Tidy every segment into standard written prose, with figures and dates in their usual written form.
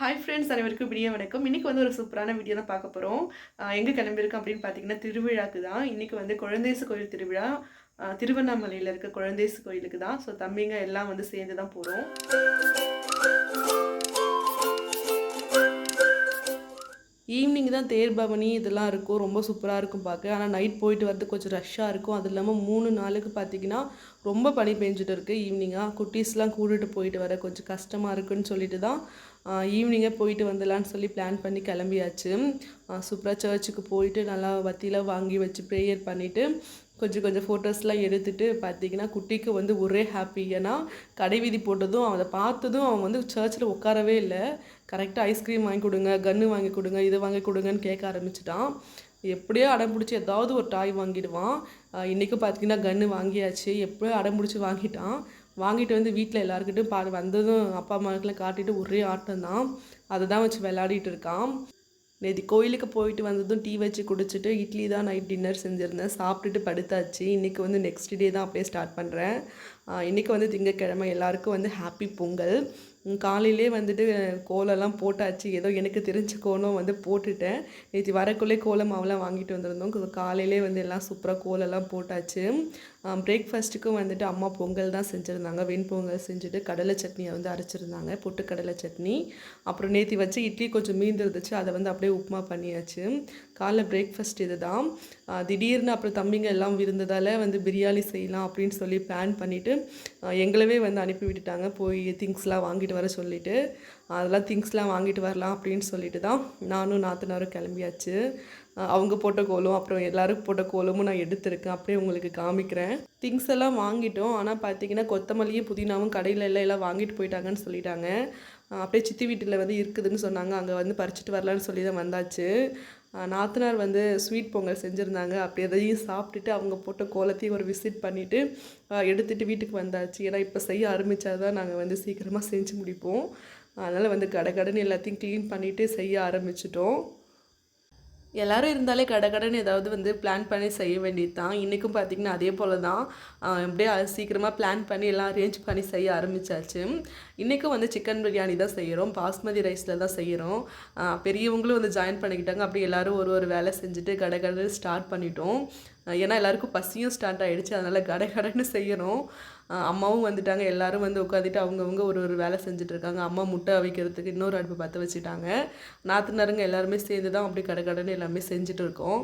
Hi friends, அனைவருக்கும் இனிய வணக்கம். இன்றைக்கி வந்து ஒரு சூப்பரான வீடியோ தான் பார்க்க போகிறோம். எங்கே கிளம்பியிருக்கோம் அப்படின்னு பார்த்தீங்கன்னா, திருவிழாக்கு தான். இன்றைக்கி வந்து குழந்தேசு கோயில் திருவிழா. திருவண்ணாமலையில் இருக்க குழந்தேசு கோயிலுக்கு தான். ஸோ தம்பிங்க எல்லாம் வந்து சேர்ந்து தான் போகிறோம். ஈவினிங் தான் தேர் பவனி இதெல்லாம் இருக்கும். ரொம்ப சூப்பராக இருக்கும் பார்க்க. ஆனால் நைட் போயிட்டு வரதுக்கு கொஞ்சம் ரஷ்ஷாக இருக்கும். அது இல்லாமல் 3 நாளுக்கு பார்த்திங்கன்னா ரொம்ப பனி பெஞ்சிட்டு இருக்குது. ஈவினிங்காக குட்டீஸ்லாம் கூட்டிகிட்டு போயிட்டு வர கொஞ்சம் கஷ்டமாக இருக்குன்னு சொல்லிட்டு தான் ஈவினிங்கே போயிட்டு வந்துடலான்னு சொல்லி பிளான் பண்ணி கிளம்பியாச்சு. சூப்பராக சர்ச்சுக்கு போயிட்டு நல்லா வத்திலாம் வாங்கி வச்சு ப்ரேயர் பண்ணிவிட்டு கொஞ்சம் ஃபோட்டோஸ்லாம் எடுத்துகிட்டு பார்த்திங்கன்னா குட்டிக்கு வந்து ஒரே ஹாப்பி. ஏன்னா கடை வீதி போட்டதும் அதை பார்த்ததும் அவன் வந்து சர்ச்சில் உட்காரவே இல்லை. கரெக்டாக ஐஸ்கிரீம் வாங்கி கொடுங்க, கன்று வாங்கி கொடுங்க, இதை வாங்கி கொடுங்கன்னு கேட்க ஆரம்பிச்சிட்டான். எப்படியோ அடம் பிடிச்சி ஏதாவது ஒரு டாய் வாங்கிடுவான். இன்றைக்கும் பார்த்திங்கன்னா கன்று வாங்கியாச்சு. எப்படியோ அடம் பிடிச்சி வாங்கிட்டான். வாங்கிட்டு வந்து வீட்டில் எல்லாருக்கிட்டும் வந்ததும் அப்பா அம்மாவுக்குலாம் காட்டிட்டு ஒரே ஆட்டம் தான். அதை தான் வச்சு விளையாடிட்டு இருக்கான். நேற்று கோயிலுக்கு போயிட்டு வந்ததும் டீ வச்சு குடிச்சிட்டு இட்லி தான் நைட் டின்னர் செஞ்சுருந்தேன். சாப்பிட்டுட்டு படுத்தாச்சு. இன்றைக்கி வந்து நெக்ஸ்ட் டே தான் அப்படியே ஸ்டார்ட் பண்ணுறேன். இன்றைக்கி வந்து திங்கட்கிழமை எல்லாருக்கும் வந்து ஹாப்பி பொங்கல். காலையிலே வந்துட்டு கோலம்லாம் போட்டாச்சு. ஏதோ எனக்கு தெரிஞ்ச கோலம் வந்து போட்டுட்டேன். நேற்று வரக்குள்ளே கோலம் மாவுலாம் வாங்கிட்டு வந்திருந்தோம். காலையிலே வந்து எல்லாம் சூப்பராக கோலம்லாம் போட்டாச்சு. பிரேக்ஃபாஸ்ட்டுக்கும் வந்துட்டு அம்மா பொங்கல் தான் செஞ்சுருந்தாங்க. வெண்பொங்கல் செஞ்சுட்டு கடலை சட்னியை வந்து அரைச்சிருந்தாங்க, பொட்டுக்கடலை சட்னி. அப்புறம் நேற்று வச்சு இட்லி கொஞ்சம் மீந்திருந்துச்சு, அதை வந்து அப்படியே உப்புமா பண்ணியாச்சு. காலைல பிரேக்ஃபாஸ்ட் இது தான். திடீர்னு அப்புறம் தம்பிங்க எல்லாம் இருந்ததால் வந்து பிரியாணி செய்யலாம் அப்படின்னு சொல்லி பிளான் பண்ணிவிட்டு எங்களவே வந்து அனுப்பி விட்டுட்டாங்க. போய் திங்ஸ்லாம் வாங்கிட்டு வர சொல்லிவிட்டு அதெல்லாம் திங்ஸ்லாம் வாங்கிட்டு வரலாம் அப்படின்னு சொல்லிட்டு தான் நானும் நாத்தனாரும் கிளம்பியாச்சு. அவங்க போட்ட கோலம் அப்புறம் எல்லோரும் போட்ட கோலமும் நான் எடுத்திருக்கேன். அப்படியே உங்களுக்கு காமிக்கிறேன். திங்ஸ் எல்லாம் வாங்கிட்டோம். ஆனால் பார்த்தீங்கன்னா கொத்தமல்லியும் புதினாவும் கடையில் எல்லாம் வாங்கிட்டு போயிட்டாங்கன்னு சொல்லிட்டாங்க. அப்படியே சித்தி வீட்டில் வந்து இருக்குதுன்னு சொன்னாங்க. அங்கே வந்து பறிச்சுட்டு வரலான்னு சொல்லி தான் வந்தாச்சு. நாத்தனார் வந்து ஸ்வீட் பொங்கல் செஞ்சுருந்தாங்க. அப்படி எதையும் சாப்பிட்டுட்டு அவங்க போட்ட கோலத்தையும் ஒரு விசிட் பண்ணிவிட்டு எடுத்துகிட்டு வீட்டுக்கு வந்தாச்சு. ஏன்னா இப்போ செய்ய ஆரம்பித்தா தான் நாங்கள் வந்து சீக்கிரமாக செஞ்சு முடிப்போம். அதனால் வந்து கடைன்னு எல்லாத்தையும் க்ளீன் பண்ணிவிட்டு செய்ய ஆரம்பிச்சிட்டோம். எல்லோரும் இருந்தாலே கடைன்னு ஏதாவது வந்து பிளான் பண்ணி செய்ய வேண்டியது தான். இன்றைக்கும் பார்த்திங்கன்னா அதே போல் தான். அப்படியே சீக்கிரமாக பிளான் பண்ணி எல்லாம் அரேஞ்ச் பண்ணி செய்ய ஆரம்பித்தாச்சு. இன்றைக்கும் வந்து சிக்கன் பிரியாணி தான் செய்கிறோம். பாஸ்மதி ரைஸில் தான் செய்கிறோம். பெரியவங்களும் வந்து ஜாயின் பண்ணிக்கிட்டாங்க. அப்படி எல்லோரும் ஒரு வேலை செஞ்சுட்டு கடை ஸ்டார்ட் பண்ணிட்டோம். ஏன்னா எல்லாருக்கும் பசியும் ஸ்டார்ட் ஆகிடுச்சு. அதனால் கடைன்னு செய்யணும். அம்மாவும் வந்துட்டாங்க. எல்லோரும் வந்து உட்காந்துட்டு அவங்கவுங்க ஒரு வேலை செஞ்சுட்ருக்காங்க. அம்மா முட்டை அவிக்கிறதுக்கு இன்னொரு அடுப்பு பற்ற வச்சுட்டாங்க. நாற்றுனருங்க எல்லாருமே சேர்ந்து தான் அப்படி கடைன்னு எல்லாமே செஞ்சுட்டு இருக்கோம்.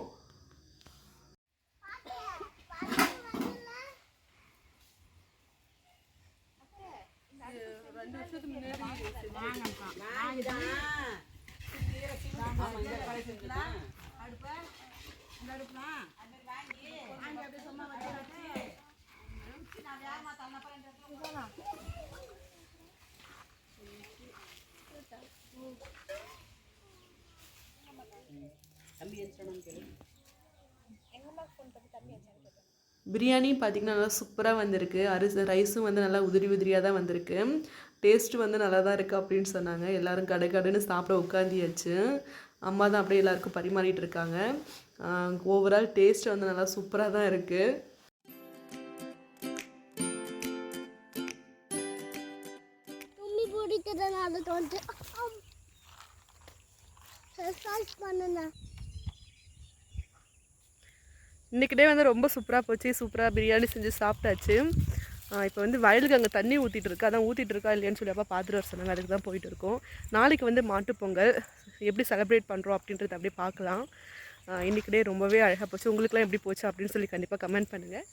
பிரியாணி பார்த்திங்கன்னா நல்லா சூப்பராக வந்திருக்கு. ரைஸும் வந்து நல்லா உதிரியாக தான் வந்திருக்கு. டேஸ்ட்டு வந்து நல்லா தான் இருக்குது அப்படின்னு சொன்னாங்க. எல்லோரும் கடைன்னு சாப்பிட உட்காந்தியாச்சு. அம்மா தான் அப்படியே எல்லாருக்கும் பரிமாறிட்டு இருக்காங்க. ஓவரால் டேஸ்ட் வந்து நல்லா சூப்பராக தான் இருக்குது. இன்றைக்கி டே வந்து ரொம்ப சூப்பராக போச்சு. சூப்பராக பிரியாணி செஞ்சு சாப்பிட்டாச்சு. இப்போ வந்து வயலுக்கு அங்கே தண்ணி ஊற்றிட்டு இருக்கா. அதான் ஊற்றிட்டு இருக்கா இல்லையான்னு சொல்லி அப்பா பார்த்துட்டு வர சொன்னாங்க. அதுக்கு தான் போயிட்டு இருக்கோம். நாளைக்கு வந்து மாட்டுப்பொங்கல் எப்படி செலிப்ரேட் பண்ணுறோம் அப்படின்றத அப்படியே பார்க்கலாம். இன்றைக்கி டே ரொம்பவே அழகாக போச்சு. உங்களுக்குலாம் எப்படி போச்சு அப்படின்னு சொல்லி கண்டிப்பாக கமெண்ட் பண்ணுங்கள்.